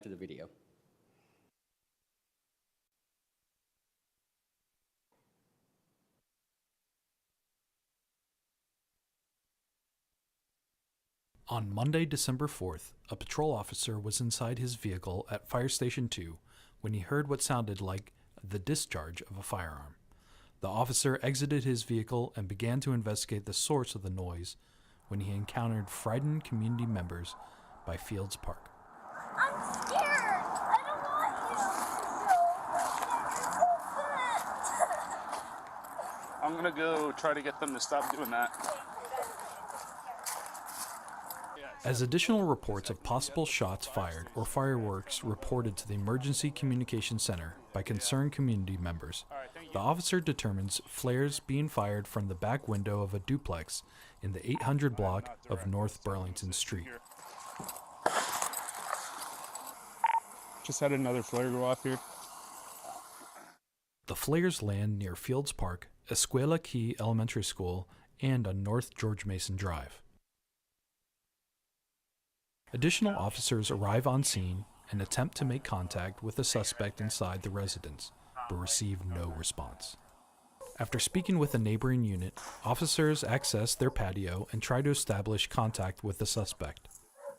to the video. On Monday, December 4th, a patrol officer was inside his vehicle at Fire Station 2 when he heard what sounded like the discharge of a firearm. The officer exited his vehicle and began to investigate the source of the noise when he encountered frightened community members by Fields Park. I'm scared! I don't want you! I'm gonna go try to get them to stop doing that. As additional reports of possible shots fired or fireworks reported to the Emergency Communication Center by concerned community members, the officer determines flares being fired from the back window of a duplex in the 800 block of North Burlington Street. Just had another flare go off here. The flares land near Fields Park, Escuela Key Elementary School, and on North George Mason Drive. Additional officers arrive on scene and attempt to make contact with the suspect inside the residence, but receive no response. After speaking with a neighboring unit, officers access their patio and try to establish contact with the suspect.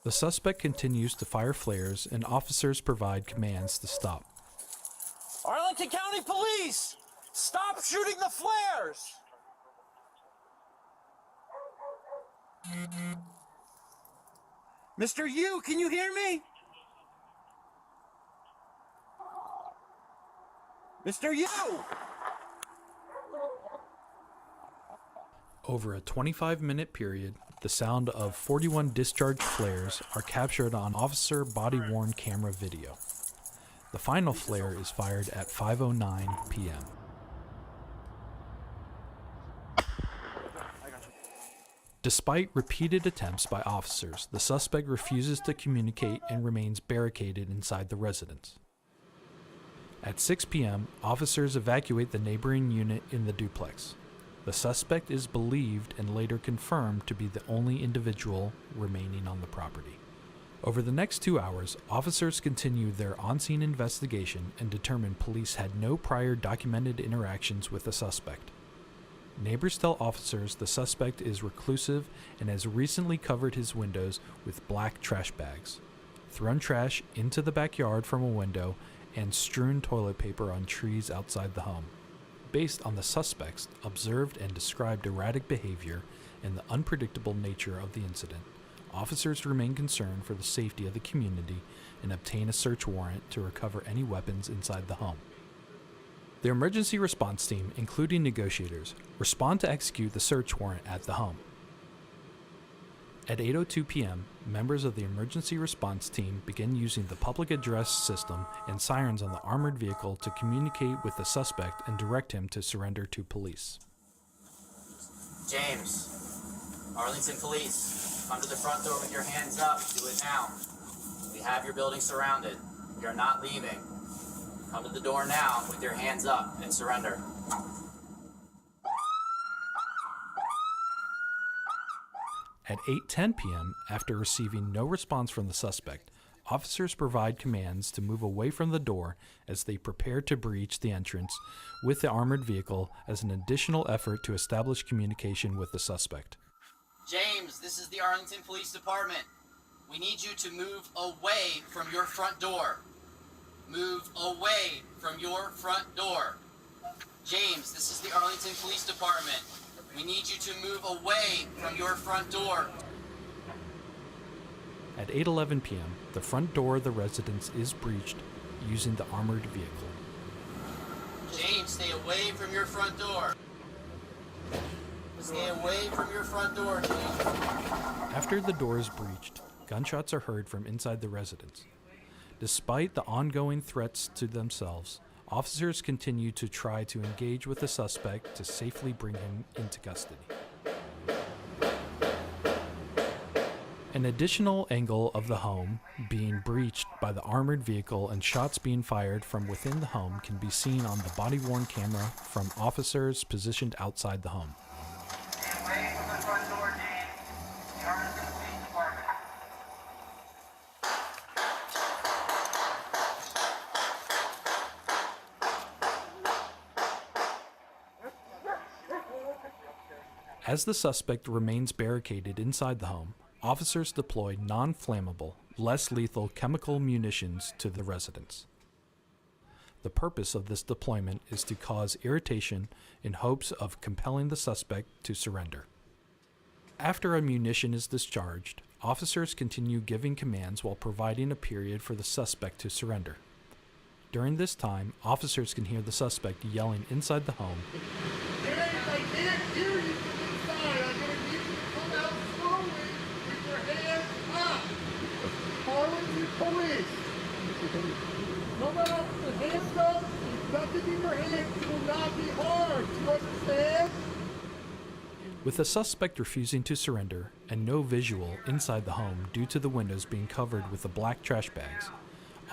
The suspect continues to fire flares, and officers provide commands to stop. Arlington County Police! Stop shooting the flares! Mr. Yu, can you hear me? Mr. Yu! Over a 25-minute period, the sound of 41 discharged flares are captured on officer body-worn camera video. The final flare is fired at 5:09 p.m. Despite repeated attempts by officers, the suspect refuses to communicate and remains barricaded inside the residence. At 6 p.m., officers evacuate the neighboring unit in the duplex. The suspect is believed and later confirmed to be the only individual remaining on the property. Over the next 2 hours, officers continued their on-scene investigation and determined police had no prior documented interactions with the suspect. Neighbors tell officers the suspect is reclusive and has recently covered his windows with black trash bags, thrown trash into the backyard from a window, and strewn toilet paper on trees outside the home. Based on the suspect's observed and described erratic behavior and the unpredictable nature of the incident, officers remain concerned for the safety of the community and obtain a search warrant to recover any weapons inside the home. The emergency response team, including negotiators, respond to execute the search warrant at the home. At 8:02 p.m., members of the emergency response team begin using the public address system and sirens on the armored vehicle to communicate with the suspect and direct him to surrender to police. James, Arlington Police, come to the front door with your hands up. Do it now. We have your building surrounded. You're not leaving. Come to the door now with your hands up and surrender. At 8:10 p.m., after receiving no response from the suspect, officers provide commands to move away from the door as they prepare to breach the entrance with the armored vehicle as an additional effort to establish communication with the suspect. James, this is the Arlington Police Department. We need you to move away from your front door. Move away from your front door. James, this is the Arlington Police Department. We need you to move away from your front door. At 8:11 p.m., the front door of the residence is breached using the armored vehicle. James, stay away from your front door. Stay away from your front door, James. After the door is breached, gunshots are heard from inside the residence. Despite the ongoing threats to themselves, officers continue to try to engage with the suspect to safely bring him into custody. An additional angle of the home being breached by the armored vehicle and shots being fired from within the home can be seen on the body-worn camera from officers positioned outside the home. Away from the front door, James. The Arlington Police Department. As the suspect remains barricaded inside the home, officers deploy non-flammable, less lethal chemical munitions to the residence. The purpose of this deployment is to cause irritation in hopes of compelling the suspect to surrender. After a munition is discharged, officers continue giving commands while providing a period for the suspect to surrender. During this time, officers can hear the suspect yelling inside the home, If I can't hear you from inside, I'm going to need you to come out slowly with your hands up. Arlington Police. Come out with your hands up. Nothing in your hands. It will not be hard. Do you understand? With the suspect refusing to surrender and no visual inside the home due to the windows being covered with the black trash bags,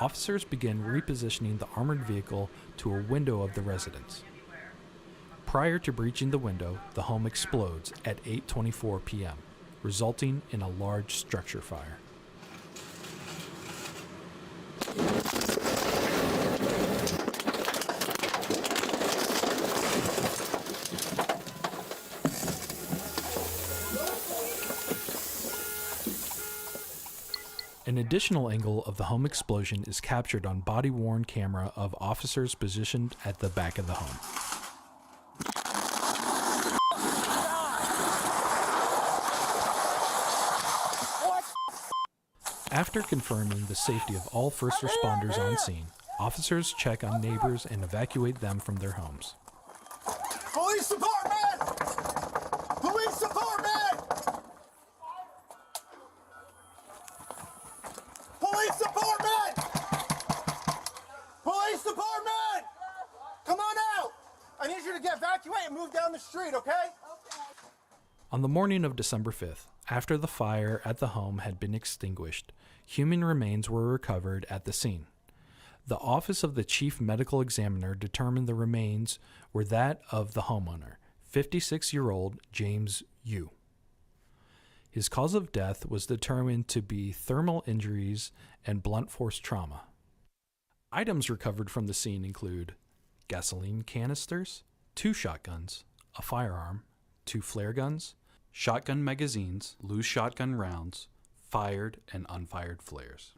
officers begin repositioning the armored vehicle to a window of the residence. Prior to breaching the window, the home explodes at 8:24 p.m., resulting in a large structure fire. An additional angle of the home explosion is captured on body-worn camera of officers positioned at the back of the home. After confirming the safety of all first responders on scene, officers check on neighbors and evacuate them from their homes. Police department! Police department! Police department! Police department! Come on out! I need you to get evacuated and move down the street, okay? On the morning of December 5th, after the fire at the home had been extinguished, human remains were recovered at the scene. The Office of the Chief Medical Examiner determined the remains were that of the homeowner, 56-year-old James Yu. His cause of death was determined to be thermal injuries and blunt force trauma. Items recovered from the scene include gasoline canisters, 2 shotguns, a firearm, 2 flare guns, shotgun magazines, loose shotgun rounds, fired and unfired flares.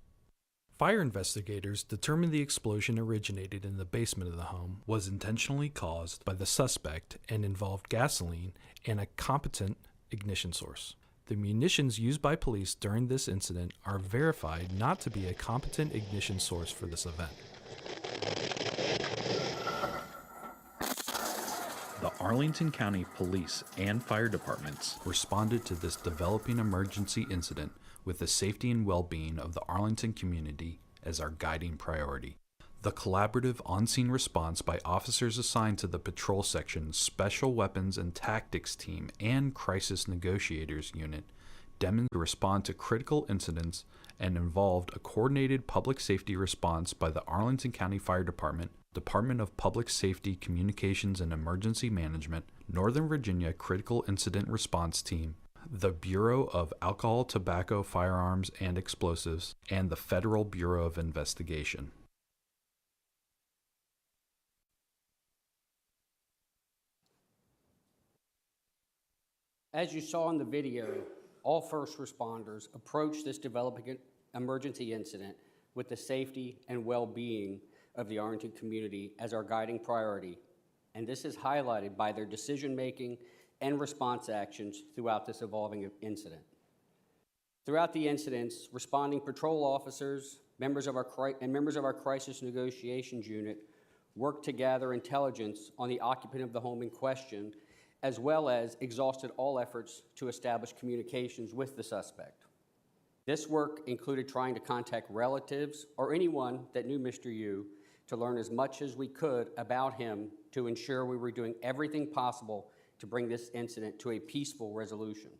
Fire investigators determined the explosion originated in the basement of the home, was intentionally caused by the suspect, and involved gasoline and a competent ignition source. The munitions used by police during this incident are verified not to be a competent ignition source for this event. The Arlington County Police and Fire Departments responded to this developing emergency incident with the safety and well-being of the Arlington community as our guiding priority. The collaborative on-scene response by officers assigned to the Patrol Section, Special Weapons and Tactics Team, and Crisis Negotiators Unit demonstrated to respond to critical incidents and involved a coordinated public safety response by the Arlington County Fire Department, Department of Public Safety, Communications and Emergency Management, Northern Virginia Critical Incident Response Team, the Bureau of Alcohol, Tobacco, Firearms, and Explosives, and the Federal Bureau of Investigation. As you saw in the video, all first responders approached this developing emergency incident with the safety and well-being of the Arlington community as our guiding priority, and this is highlighted by their decision-making and response actions throughout this evolving incident. Throughout the incidents, responding patrol officers, members of our Crisis Negotiations Unit worked to gather intelligence on the occupant of the home in question, as well as exhausted all efforts to establish communications with the suspect. This work included trying to contact relatives or anyone that knew Mr. Yu to learn as much as we could about him to ensure we were doing everything possible to bring this incident to a peaceful resolution.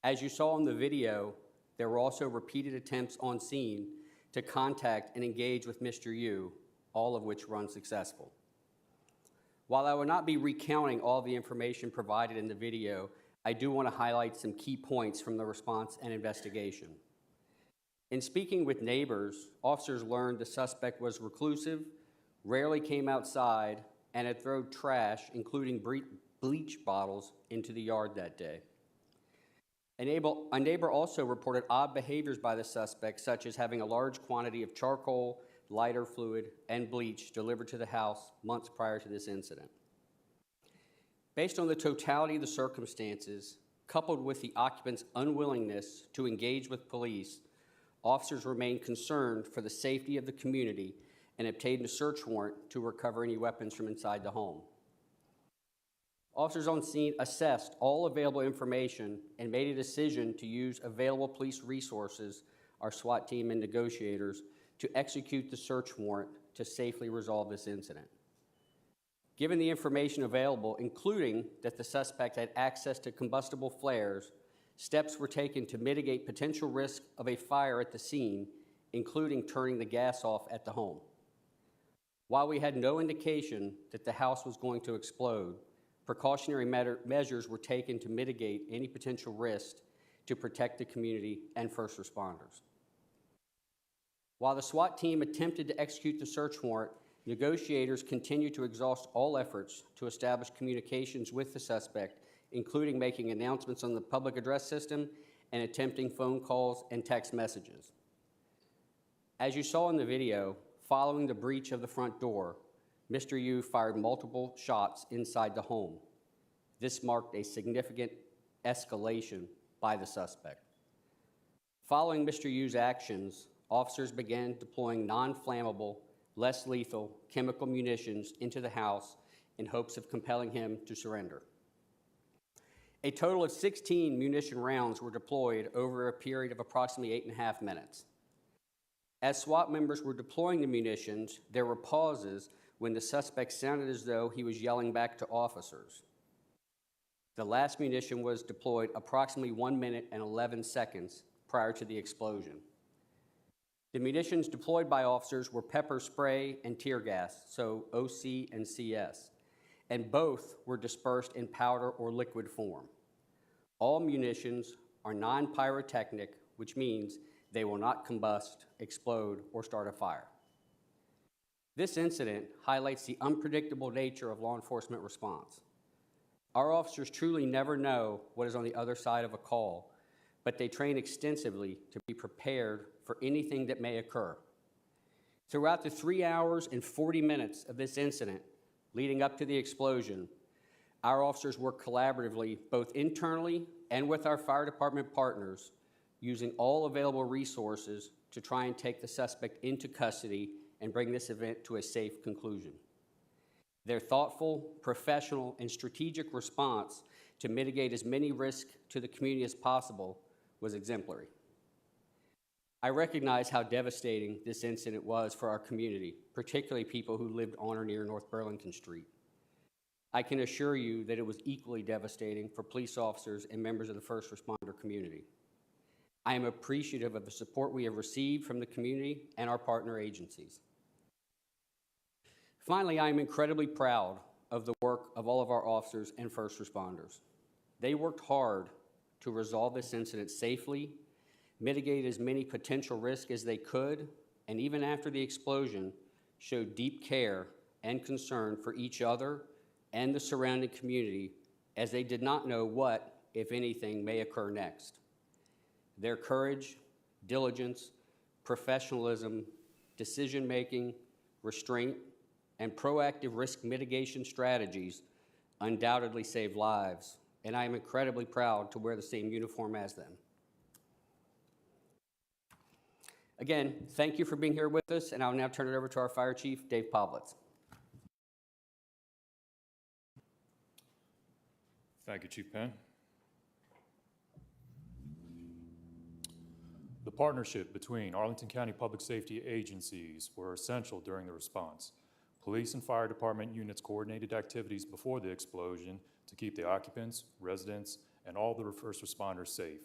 As you saw in the video, there were also repeated attempts on scene to contact and engage with Mr. Yu, all of which were unsuccessful. While I will not be recounting all the information provided in the video, I do want to highlight some key points from the response and investigation. In speaking with neighbors, officers learned the suspect was reclusive, rarely came outside, and had thrown trash, including bleach bottles into the yard that day. A neighbor also reported odd behaviors by the suspect, such as having a large quantity of charcoal, lighter fluid, and bleach delivered to the house months prior to this incident. Based on the totality of the circumstances, coupled with the occupant's unwillingness to engage with police, officers remained concerned for the safety of the community and obtained a search warrant to recover any weapons from inside the home. Officers on scene assessed all available information and made a decision to use available police resources, our SWAT team and negotiators, to execute the search warrant to safely resolve this incident. Given the information available, including that the suspect had access to combustible flares, steps were taken to mitigate potential risk of a fire at the scene, including turning the gas off at the home. While we had no indication that the house was going to explode, precautionary measures were taken to mitigate any potential risk to protect the community and first responders. While the SWAT team attempted to execute the search warrant, negotiators continued to exhaust all efforts to establish communications with the suspect, including making announcements on the public address system and attempting phone calls and text messages. As you saw in the video, following the breach of the front door, Mr. Yu fired multiple shots inside the home. This marked a significant escalation by the suspect. Following Mr. Yu's actions, officers began deploying non-flammable, less lethal chemical munitions into the house in hopes of compelling him to surrender. A total of 16 munition rounds were deployed over a period of approximately 8.5 minutes. As SWAT members were deploying the munitions, there were pauses when the suspect sounded as though he was yelling back to officers. The last munition was deployed approximately 1 minute and 11 seconds prior to the explosion. The munitions deployed by officers were pepper spray and tear gas, so OC and CS, and both were dispersed in powder or liquid form. All munitions are non-pyrotechnic, which means they will not combust, explode, or start a fire. This incident highlights the unpredictable nature of law enforcement response. Our officers truly never know what is on the other side of a call, but they train extensively to be prepared for anything that may occur. Throughout the 3 hours and 40 minutes of this incident leading up to the explosion, our officers worked collaboratively both internally and with our fire department partners, using all available resources to try and take the suspect into custody and bring this event to a safe conclusion. Their thoughtful, professional, and strategic response to mitigate as many risks to the community as possible was exemplary. I recognize how devastating this incident was for our community, particularly people who lived on or near North Burlington Street. I can assure you that it was equally devastating for police officers and members of the first responder community. I am appreciative of the support we have received from the community and our partner agencies. Finally, I am incredibly proud of the work of all of our officers and first responders. They worked hard to resolve this incident safely, mitigate as many potential risks as they could, and even after the explosion, showed deep care and concern for each other and the surrounding community, as they did not know what, if anything, may occur next. Their courage, diligence, professionalism, decision-making, restraint, and proactive risk mitigation strategies undoubtedly saved lives, and I am incredibly proud to wear the same uniform as them. Again, thank you for being here with us, and I'll now turn it over to our Fire Chief, Dave Povlitz. Thank you, Chief Penn. The partnership between Arlington County Public Safety agencies were essential during the response. Police and fire department units coordinated activities before the explosion to keep the occupants, residents, and all the first responders safe.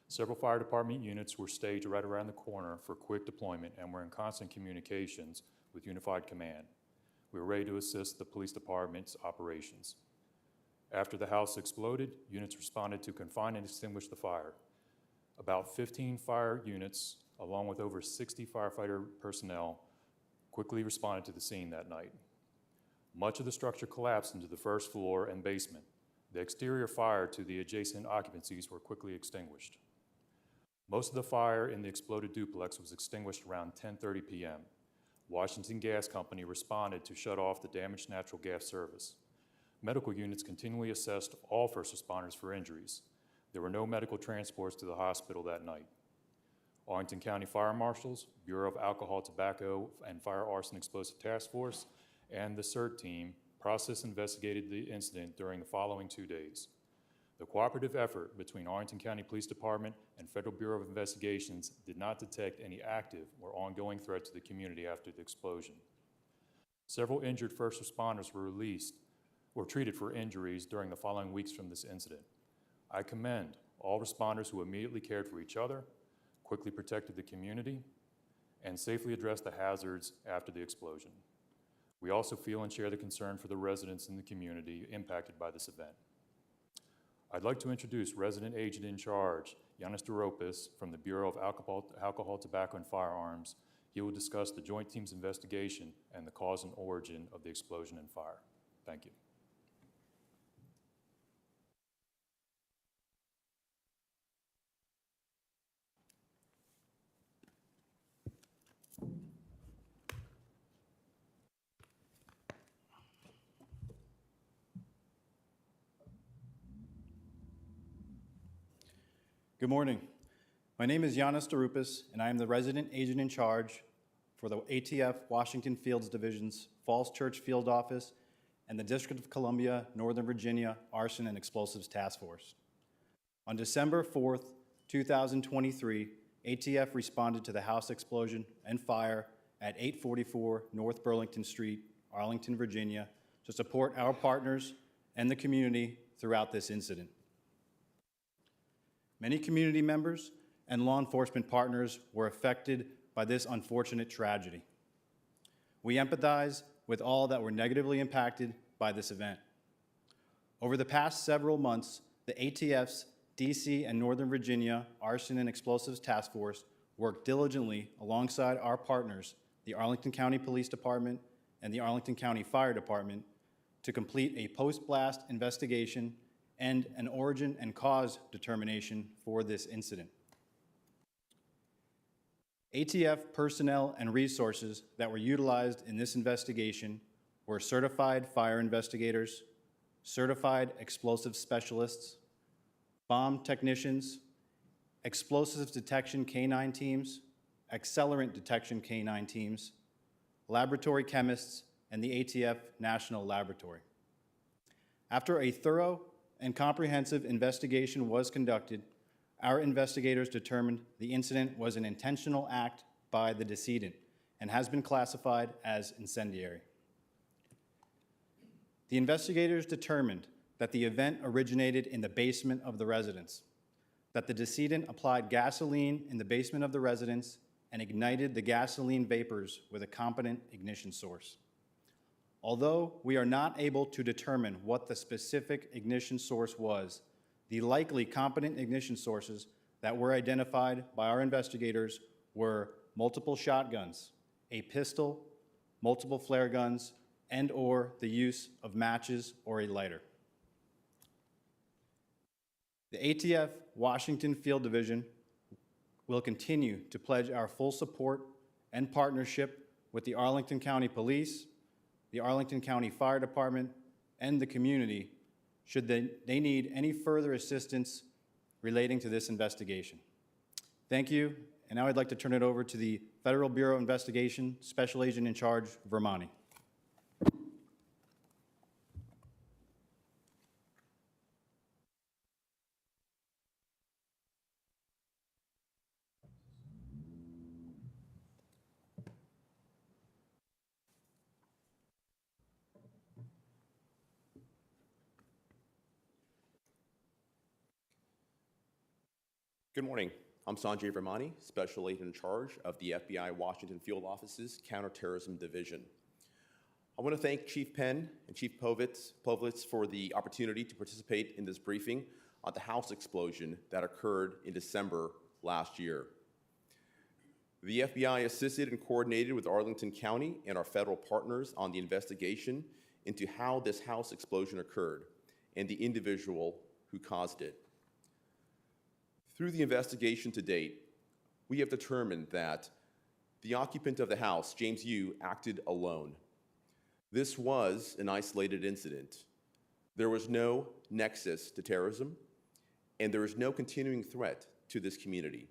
Several fire department units were staged right around the corner for quick deployment and were in constant communications with Unified Command. We were ready to assist the police department's operations. After the house exploded, units responded to confine and extinguish the fire. About 15 fire units, along with over 60 firefighter personnel, quickly responded to the scene that night. Much of the structure collapsed into the first floor and basement. The exterior fire to the adjacent occupancies were quickly extinguished. Most of the fire in the exploded duplex was extinguished around 10:30 p.m. Washington Gas Company responded to shut off the damaged natural gas service. Medical units continually assessed all first responders for injuries. There were no medical transports to the hospital that night. Arlington County Fire Marshals, Bureau of Alcohol, Tobacco, and Fire Arson Explosive Task Force, and the CERT team processed and investigated the incident during the following 2 days. The cooperative effort between Arlington County Police Department and Federal Bureau of Investigations did not detect any active or ongoing threat to the community after the explosion. Several injured first responders were treated for injuries during the following weeks from this incident. I commend all responders who immediately cared for each other, quickly protected the community, and safely addressed the hazards after the explosion. We also feel and share the concern for the residents in the community impacted by this event. I'd like to introduce Resident Agent in Charge, Yanis Doropis from the Bureau of Alcohol, Tobacco, and Firearms. He will discuss the Joint Team's investigation and the cause and origin of the explosion and fire. Thank you. Good morning. My name is Yanis Doropis, and I am the resident agent in charge for the ATF Washington Fields Division's Falls Church Field Office and the District of Columbia, Northern Virginia Arson and Explosives Task Force. On December 4th, 2023, ATF responded to the house explosion and fire at 844 North Burlington Street, Arlington, Virginia, to support our partners and the community throughout this incident. Many community members and law enforcement partners were affected by this unfortunate tragedy. We empathize with all that were negatively impacted by this event. Over the past several months, the ATF's DC and Northern Virginia Arson and Explosives Task Force worked diligently alongside our partners, the Arlington County Police Department and the Arlington County Fire Department, to complete a post-blast investigation and an origin and cause determination for this incident. ATF personnel and resources that were utilized in this investigation were certified fire investigators, certified explosive specialists, bomb technicians, explosives detection K-9 teams, accelerant detection K-9 teams, laboratory chemists, and the ATF National Laboratory. After a thorough and comprehensive investigation was conducted, our investigators determined the incident was an intentional act by the decedent and has been classified as incendiary. The investigators determined that the event originated in the basement of the residence, that the decedent applied gasoline in the basement of the residence and ignited the gasoline vapors with a competent ignition source. Although we are not able to determine what the specific ignition source was, the likely competent ignition sources that were identified by our investigators were multiple shotguns, a pistol, multiple flare guns, and/or the use of matches or a lighter. The ATF Washington Field Division will continue to pledge our full support and partnership with the Arlington County Police, the Arlington County Fire Department, and the community should they need any further assistance relating to this investigation. Thank you, and now I'd like to turn it over to the Federal Bureau of Investigation Special Agent in Charge, Vermani. Good morning. I'm Sanjay Vermani, Special Agent in Charge of the FBI Washington Field Office's Counterterrorism Division. I want to thank Chief Penn and Chief Povlitz for the opportunity to participate in this briefing on the house explosion that occurred in December last year. The FBI assisted and coordinated with Arlington County and our federal partners on the investigation into how this house explosion occurred and the individual who caused it. Through the investigation to date, we have determined that the occupant of the house, James Yu, acted alone. This was an isolated incident. There was no nexus to terrorism, and there is no continuing threat to this community.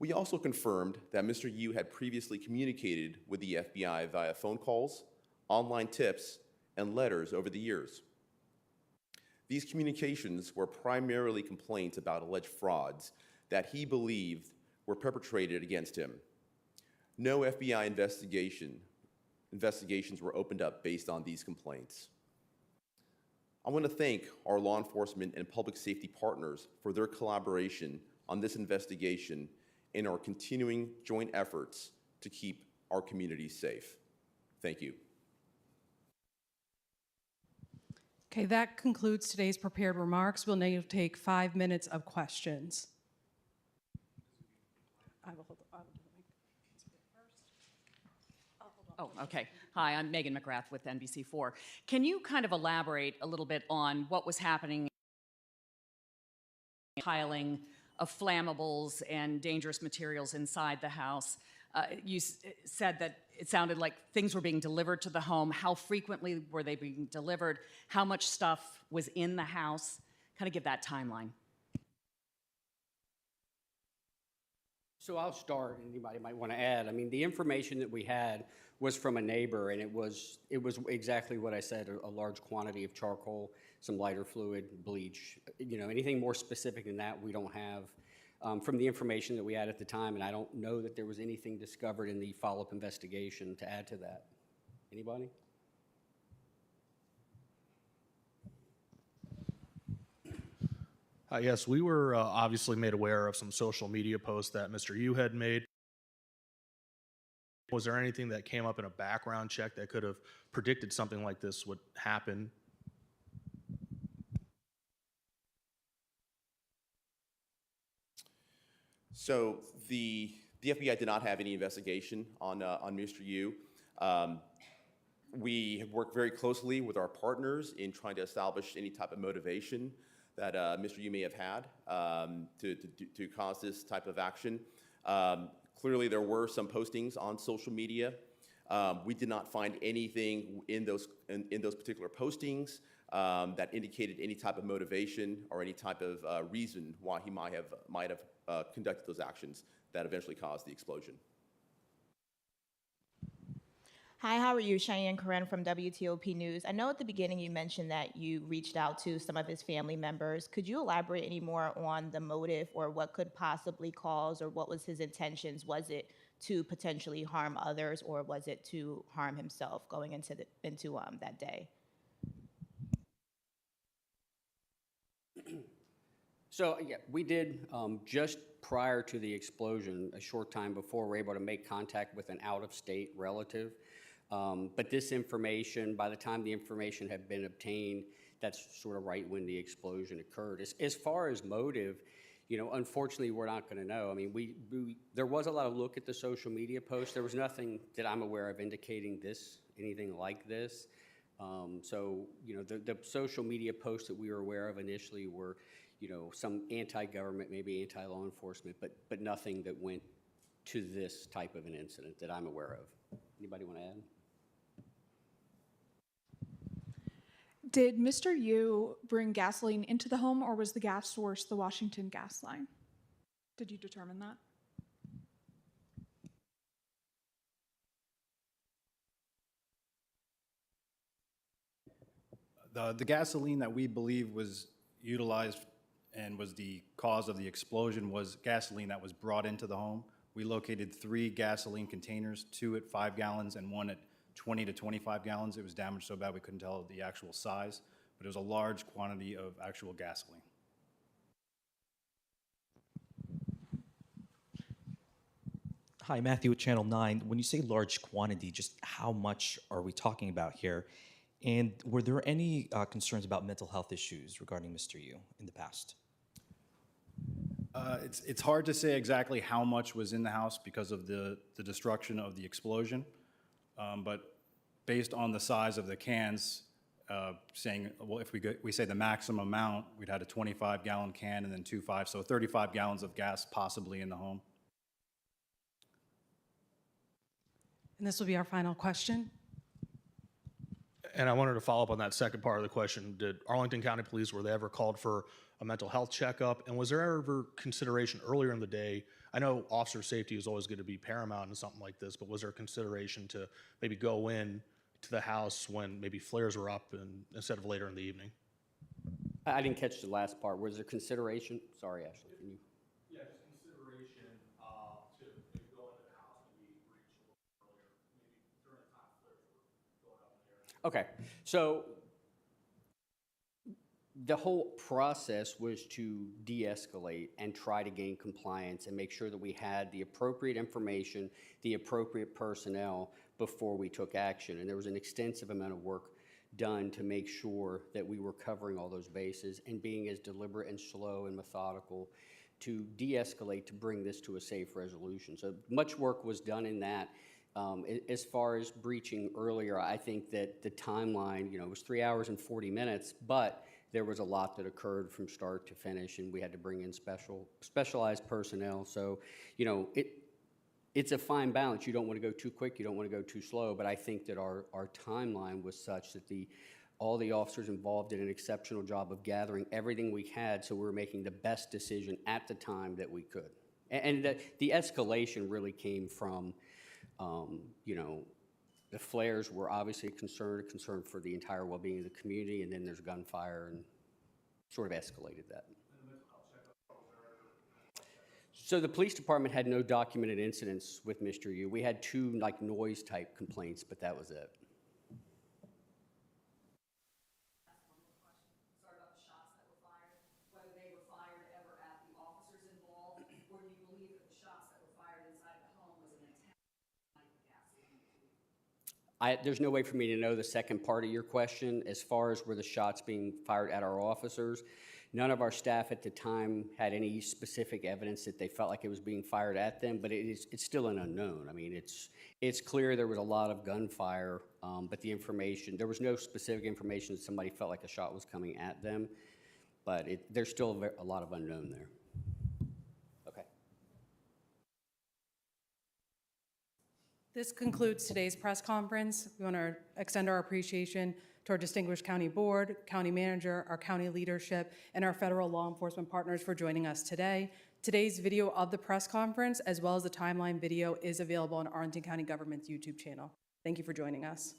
We also confirmed that Mr. Yu had previously communicated with the FBI via phone calls, online tips, and letters over the years. These communications were primarily complaints about alleged frauds that he believed were perpetrated against him. No FBI investigations were opened up based on these complaints. I want to thank our law enforcement and public safety partners for their collaboration on this investigation and our continuing joint efforts to keep our communities safe. Thank you. Okay, that concludes today's prepared remarks. We'll now take 5 minutes of questions. Oh, okay. Hi, I'm Megan McGrath with NBC4. Can you kind of elaborate a little bit on what was happening, piling of flammables and dangerous materials inside the house? You said that it sounded like things were being delivered to the home. How frequently were they being delivered? How much stuff was in the house? Kind of give that timeline. So I'll start, and anybody might want to add. I mean, the information that we had was from a neighbor, and it was exactly what I said, a large quantity of charcoal, some lighter fluid, bleach. You know, anything more specific than that we don't have from the information that we had at the time, and I don't know that there was anything discovered in the follow-up investigation to add to that. Anybody? Yes, we were obviously made aware of some social media posts that Mr. Yu had made. Was there anything that came up in a background check that could have predicted something like this would happen? So the FBI did not have any investigation on Mr. Yu. We have worked very closely with our partners in trying to establish any type of motivation that Mr. Yu may have had to cause this type of action. Clearly, there were some postings on social media. We did not find anything in those particular postings that indicated any type of motivation or any type of reason why he might have conducted those actions that eventually caused the explosion. Hi, how are you? Cheyenne Corinne from WTOP News. I know at the beginning you mentioned that you reached out to some of his family members. Could you elaborate any more on the motive or what could possibly cause, or what was his intentions? Was it to potentially harm others, or was it to harm himself going into that day? So yeah, we did just prior to the explosion, a short time before, we were able to make contact with an out-of-state relative. But this information, by the time the information had been obtained, that's sort of right when the explosion occurred. As far as motive, you know, unfortunately, we're not going to know. I mean, there was a lot of look at the social media posts. There was nothing that I'm aware of indicating anything like this. So, you know, the social media posts that we were aware of initially were, you know, some anti-government, maybe anti-law enforcement, but nothing that went to this type of an incident that I'm aware of. Anybody want to add? Did Mr. Yu bring gasoline into the home, or was the gas source the Washington gas line? Did you determine that? The gasoline that we believe was utilized and was the cause of the explosion was gasoline that was brought into the home. We located 3 gasoline containers, 2 at 5 gallons and 1 at 20 to 25 gallons. It was damaged so bad we couldn't tell the actual size, but it was a large quantity of actual gasoline. Hi, Matthew with Channel 9. When you say large quantity, just how much are we talking about here? And were there any concerns about mental health issues regarding Mr. Yu in the past? It's hard to say exactly how much was in the house because of the destruction of the explosion, but based on the size of the cans, saying, well, if we say the maximum amount, we'd had a 25-gallon can and then 2.5, so 35 gallons of gas possibly in the home. And this will be our final question. And I wanted to follow up on that second part of the question. Did Arlington County Police, were they ever called for a mental health checkup? And was there ever consideration earlier in the day? I know officer safety is always going to be paramount in something like this, but was there consideration to maybe go in to the house when maybe flares were up instead of later in the evening? I didn't catch the last part. Was there consideration? Sorry, Ashley, can you? Yeah, just consideration to maybe go into the house, maybe reach a little earlier, maybe during the time flares were going up in the area. Okay, so the whole process was to de-escalate and try to gain compliance and make sure that we had the appropriate information, the appropriate personnel before we took action. And there was an extensive amount of work done to make sure that we were covering all those bases and being as deliberate and slow and methodical to de-escalate, to bring this to a safe resolution. So much work was done in that. As far as breaching earlier, I think that the timeline, it was 3 hours and 40 minutes, but there was a lot that occurred from start to finish, and we had to bring in specialized personnel. So, it's a fine balance. You don't want to go too quick, you don't want to go too slow, but I think that our timeline was such that all the officers involved did an exceptional job of gathering everything we had, so we were making the best decision at the time that we could. And the escalation really came from, the flares were obviously a concern for the entire well-being of the community, and then there's gunfire and sort of escalated that. So the police department had no documented incidents with Mr. Yu. We had 2 noise type complaints, but that was it. Sorry about the shots that were fired, whether they were fired ever at the officers involved, or do you believe that the shots that were fired inside the home was an attack on the gasoline? There's no way for me to know the second part of your question. As far as were the shots being fired at our officers, none of our staff at the time had any specific evidence that they felt like it was being fired at them, but it's still an unknown. I mean, it's clear there was a lot of gunfire, but there was no specific information that somebody felt like a shot was coming at them, but there's still a lot of unknown there. Okay. This concludes today's press conference. We want to extend our appreciation to our distinguished county board, county manager, our county leadership, and our federal law enforcement partners for joining us today. Today's video of the press conference, as well as the timeline video, is available on Arlington County Government's YouTube channel. Thank you for joining us.